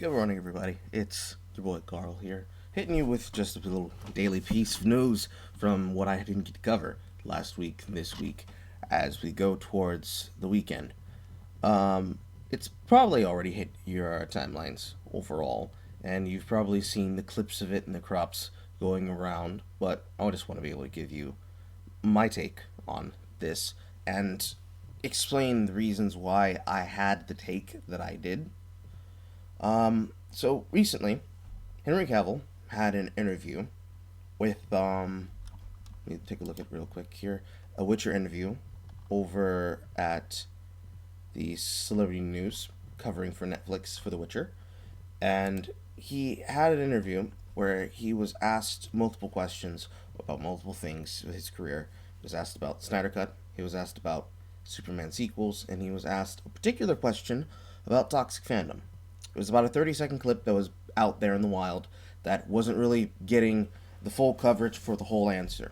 Good morning, everybody. It's your boy Carl here, hitting you with just a little daily piece of news from what I didn't get to cover last week, this week, as we go towards the weekend. It's probably already hit your timelines overall, and you've probably seen the clips of it and the crops going around, but I just want to be able to give you my take on this and explain the reasons why I had the take that I did. So recently, Henry Cavill had an interview with let me take a look at real quick here, a Witcher interview over at the Celebrity News covering for Netflix for The Witcher, and he had an interview where he was asked multiple questions about multiple things of his career. He was asked about Snyder Cut, he was asked about Superman sequels, and he was asked a particular question about toxic fandom. It was about a 30-second clip that was out there in the wild that wasn't really getting the full coverage for the whole answer.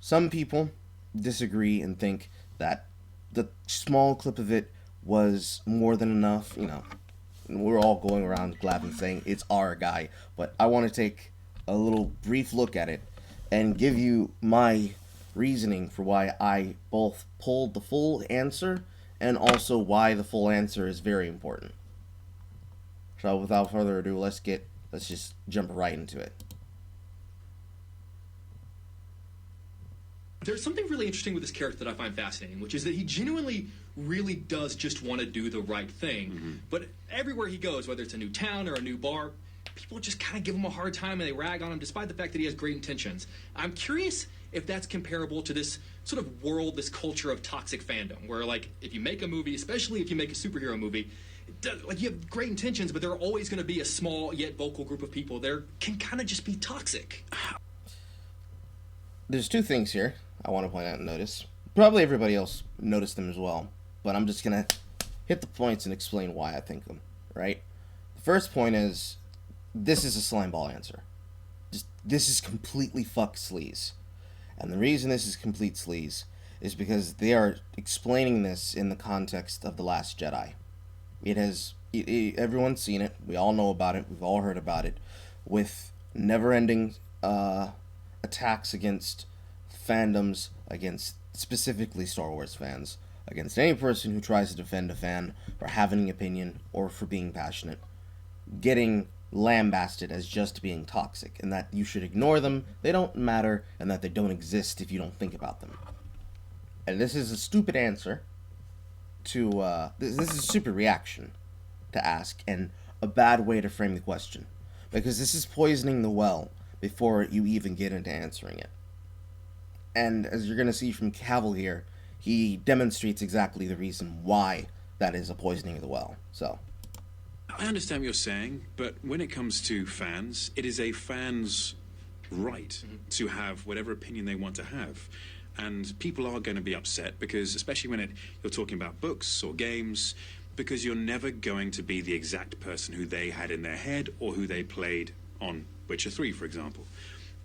Some people disagree and think that the small clip of it was more than enough. We're all going around laughing saying it's our guy, but I want to take a little brief look at it and give you my reasoning for why I both pulled the full answer and also why the full answer is very important. So without further ado, let's just jump right into it. There's something really interesting with this character that I find fascinating, which is that he genuinely really does just want to do the right thing. But everywhere he goes, whether it's a new town or a new bar, people just kind of give him a hard time and they rag on him despite the fact that he has great intentions. I'm curious if that's comparable to this sort of world, this culture of toxic fandom, where, like, if you make a movie, especially if you make a superhero movie, like, you have great intentions, but there are always going to be a small yet vocal group of people there can kind of just be toxic. There's two things here I want to point out and notice. Probably everybody else noticed them as well, but I'm just going to hit the points and explain why I think them, right? The first point is, this is a slime ball answer. This is completely fuck sleaze. And the reason this is complete sleaze is because they are explaining this in the context of The Last Jedi. Everyone's seen it. We all know about it. We've all heard about it. With never-ending attacks against fandoms, against specifically Star Wars fans, against any person who tries to defend a fan for having an opinion or for being passionate, getting lambasted as just being toxic, and that you should ignore them, they don't matter, and that they don't exist if you don't think about them. And this is a stupid answer to, this is a stupid reaction to ask, and a bad way to frame the question, because this is poisoning the well before you even get into answering it. And as you're going to see from Cavill here, he demonstrates exactly the reason why that is a poisoning of the well. So I understand what you're saying, but when it comes to fans, it is a fan's right to have whatever opinion they want to have. And people are going to be upset because, especially when you're talking about books or games, because you're never going to be the exact person who they had in their head or who they played on Witcher 3, for example.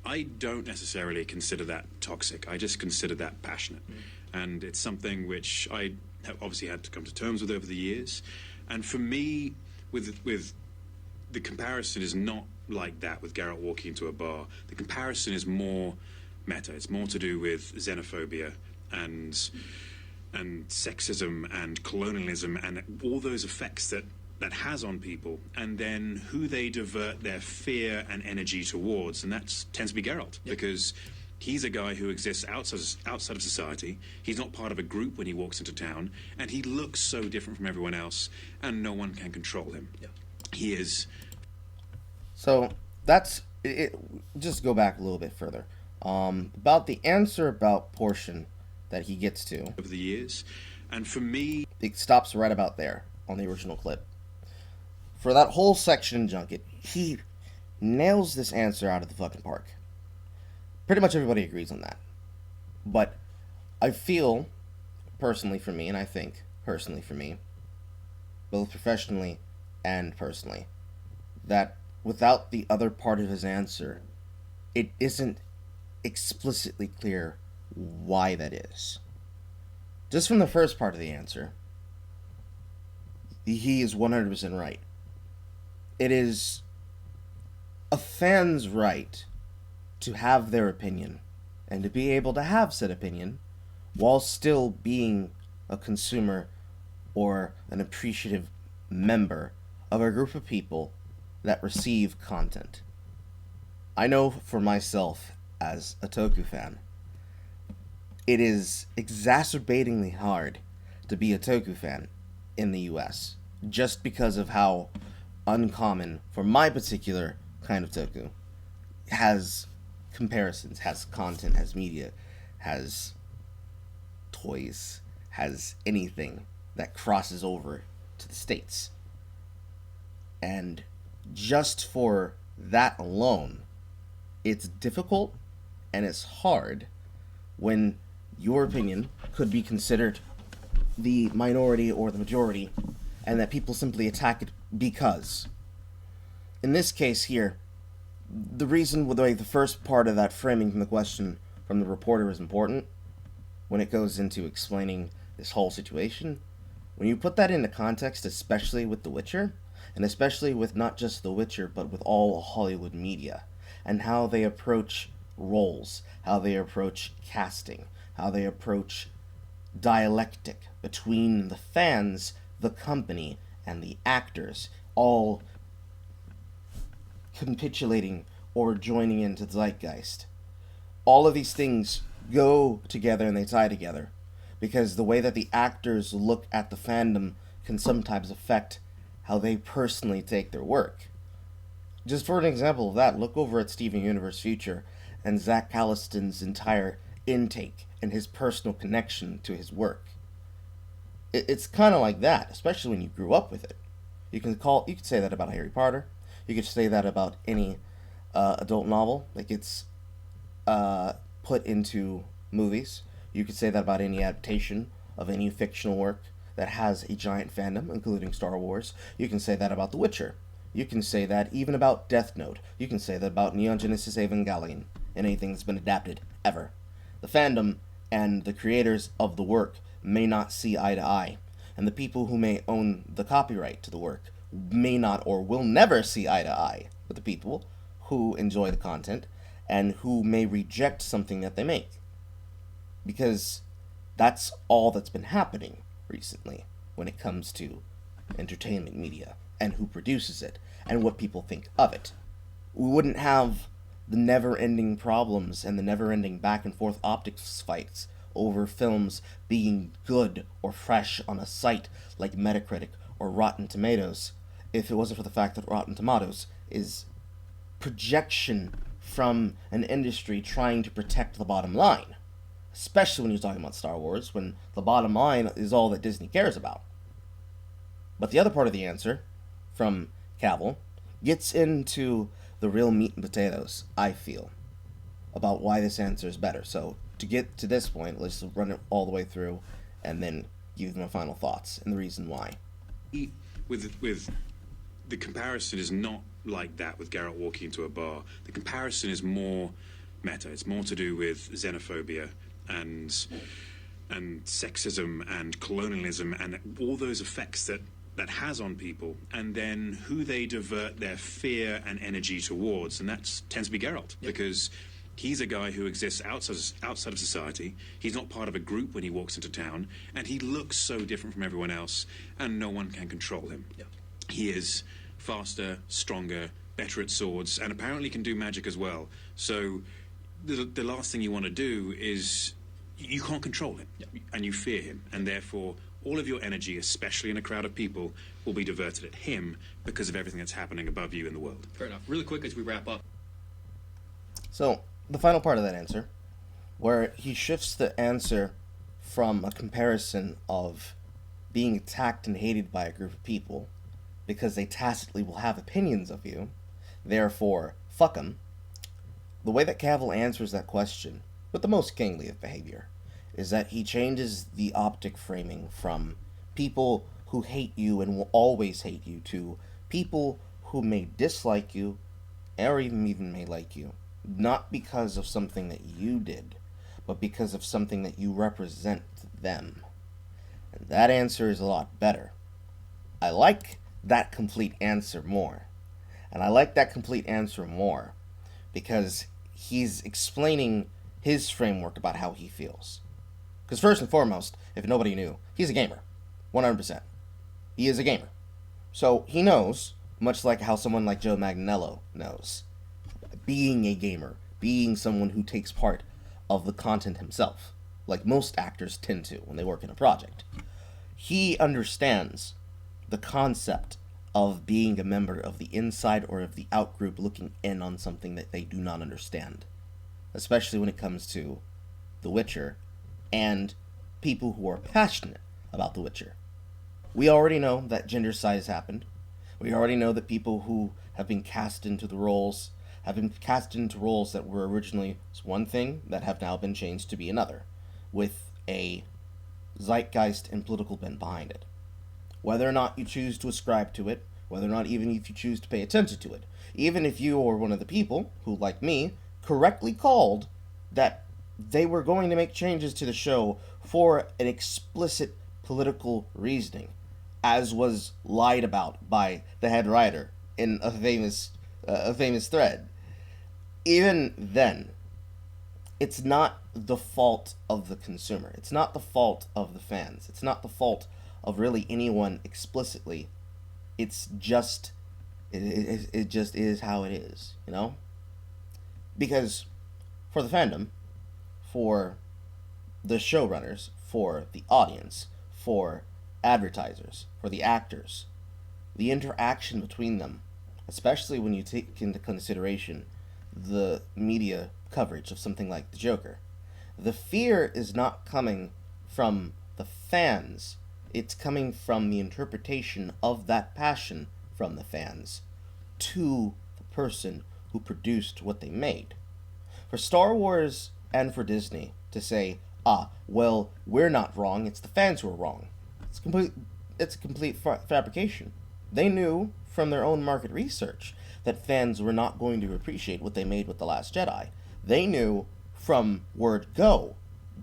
I don't necessarily consider that toxic. I just consider that passionate. And it's something which I have obviously had to come to terms with over the years. And for me, with the comparison is not like that with Geralt walking into a bar. The comparison is more meta. It's more to do with xenophobia and sexism and colonialism and all those effects that has on people, and then who they divert their fear and energy towards, and that tends to be Geralt, because he's a guy who exists outside of society. He's not part of a group when he walks into town, and he looks so different from everyone else, and no one can control him. He is. So that's it. Just go back a little bit further. About the answer about portion that he gets to Over the years, and for me, it stops right about there on the original clip. For that whole section in Junket, he nails this answer out of the fucking park. Pretty much everybody agrees on that. But I feel, personally for me, and I think personally for me, both professionally and personally, that without the other part of his answer, it isn't explicitly clear why that is. Just from the first part of the answer, he is 100% right. it is a fan's right to have their opinion and to be able to have said opinion while still being a consumer or an appreciative member of a group of people that receive content. I know for myself, as a Toku fan, it is exacerbatingly hard to be a Toku fan in the US just because of how uncommon, for my particular kind of Toku, has comparisons, has content, has media, has toys, has anything that crosses over to the States. And just for that alone, it's difficult and it's hard when your opinion could be considered the minority or the majority and that people simply attack it because. In this case here, the reason why the first part of that framing from the question from the reporter is important when it goes into explaining this whole situation, when you put that into context, especially with The Witcher, and especially with not just The Witcher, but with all Hollywood media, and how they approach roles, how they approach casting, how they approach dialectic between the fans, the company, and the actors, all capitulating or joining into the zeitgeist. All of these things go together and they tie together because the way that the actors look at the fandom can sometimes affect how they personally take their work. Just for an example of that, look over at Steven Universe Future and Zach Calliston's entire intake and his personal connection to his work. It's kind of like that, especially when you grew up with it. You could say that about Harry Potter. You could say that about any adult novel that gets put into movies. You could say that about any adaptation of any fictional work that has a giant fandom, including Star Wars. You can say that about The Witcher. You can say that even about Death Note. You can say that about Neon Genesis Evangelion and anything that's been adapted ever. The fandom and the creators of the work may not see eye to eye, and the people who may own the copyright to the work may not or will never see eye to eye with the people who enjoy the content and who may reject something that they make. Because that's all that's been happening recently when it comes to entertainment media and who produces it and what people think of it. We wouldn't have the never-ending problems and the never-ending back-and-forth optics fights over films being good or fresh on a site like Metacritic or Rotten Tomatoes if it wasn't for the fact that Rotten Tomatoes is projection from an industry trying to protect the bottom line. Especially when you're talking about Star Wars, when the bottom line is all that Disney cares about. But the other part of the answer, from Cavill, gets into the real meat and potatoes, I feel, about why this answer is better. So, to get to this point, let's run it all the way through, and then give my final thoughts and the reason why. With the comparison is not like that with Garrett walking into a bar. The comparison is more meta. It's more to do with xenophobia and sexism and colonialism and all those effects that has on people, and then who they divert their fear and energy towards, and that tends to be Geralt, because he's a guy who exists outside of society. He's not part of a group when he walks into town, and he looks so different from everyone else, and no one can control him. Yeah. He is faster, stronger, better at swords, and apparently can do magic as well. So the last thing you want to do is you can't control him, and you fear him, and therefore all of your energy, especially in a crowd of people, will be diverted at him because of everything that's happening above you in the world. Fair enough. Really quick as we wrap up. So, the final part of that answer, where he shifts the answer from a comparison of being attacked and hated by a group of people because they tacitly will have opinions of you, therefore, fuck them. The way that Cavill answers that question, with the most kingly of behavior, is that he changes the optic framing from people who hate you and will always hate you to people who may dislike you or even may like you, not because of something that you did, but because of something that you represent to them. And that answer is a lot better. I like that complete answer more And I like that complete answer more because he's explaining his framework about how he feels. Because first and foremost, if nobody knew, he's a gamer. 100%. He is a gamer. So he knows, much like how someone like Joe Manganiello knows, being a gamer, being someone who takes part of the content himself, like most actors tend to when they work in a project. He understands the concept of being a member of the inside or of the out group looking in on something that they do not understand, especially when it comes to The Witcher and people who are passionate about The Witcher. We already know that gender size happened. We already know that people who have been cast into the roles have been cast into roles that were originally one thing that have now been changed to be another, with a zeitgeist and political bent behind it. Whether or not you choose to ascribe to it, whether or not even if you choose to pay attention to it, even if you are one of the people who, like me, correctly called that they were going to make changes to the show for an explicit political reasoning, as was lied about by the head writer in a famous thread. Even then, it's not the fault of the consumer. It's not the fault of the fans. It's not the fault of really anyone explicitly. It's just it just is how it is, you know? Because for the fandom, for the showrunners, for the audience, for advertisers, for the actors, the interaction between them, especially when you take into consideration the media coverage of something like the Joker, the fear is not coming from the fans. It's coming from the interpretation of that passion from the fans to the person who produced what they made. For Star Wars and for Disney to say, well, we're not wrong, it's the fans who are wrong. It's a complete fabrication. They knew from their own market research that fans were not going to appreciate what they made with The Last Jedi. They knew from word go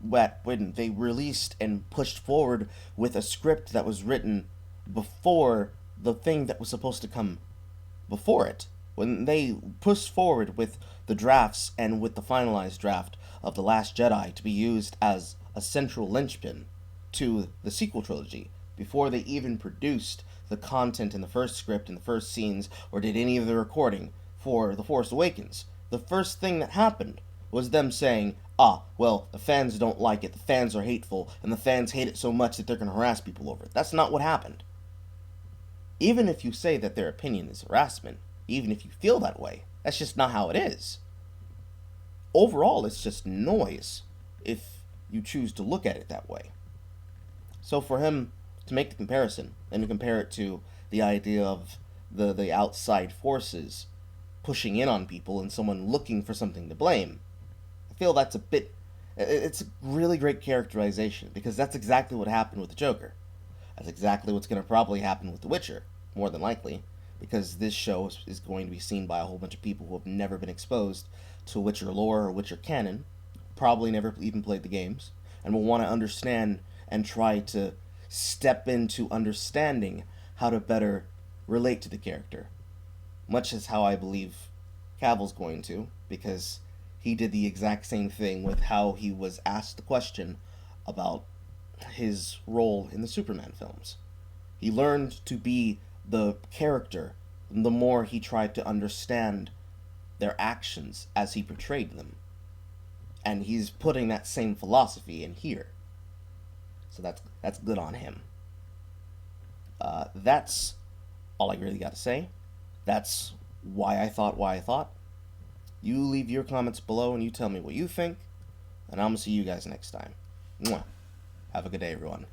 that when they released and pushed forward with a script that was written before the thing that was supposed to come before it, when they pushed forward with the drafts and with the finalized draft of The Last Jedi to be used as a central linchpin to the sequel trilogy, before they even produced the content in the first script and the first scenes or did any of the recording for The Force Awakens, the first thing that happened was them saying, well, the fans don't like it, the fans are hateful, and the fans hate it so much that they're going to harass people over it. That's not what happened. Even if you say that their opinion is harassment, even if you feel that way, that's just not how it is. Overall, it's just noise if you choose to look at it that way. So for him to make the comparison and to compare it to the idea of the outside forces pushing in on people and someone looking for something to blame, I feel that's it's a really great characterization, because that's exactly what happened with the Joker. That's exactly what's going to probably happen with The Witcher, more than likely, because this show is going to be seen by a whole bunch of people who have never been exposed to Witcher lore or Witcher canon, probably never even played the games, and will want to understand and try to step into understanding how to better relate to the character. Much as how I believe Cavill's going to, because he did the exact same thing with how he was asked the question about his role in the Superman films. He learned to be the character the more he tried to understand their actions as he portrayed them. And he's putting that same philosophy in here. So that's good on him. That's all I really got to say. That's why I thought. You leave your comments below and you tell me what you think. And I'm going to see you guys next time. Mwah. Have a good day, everyone.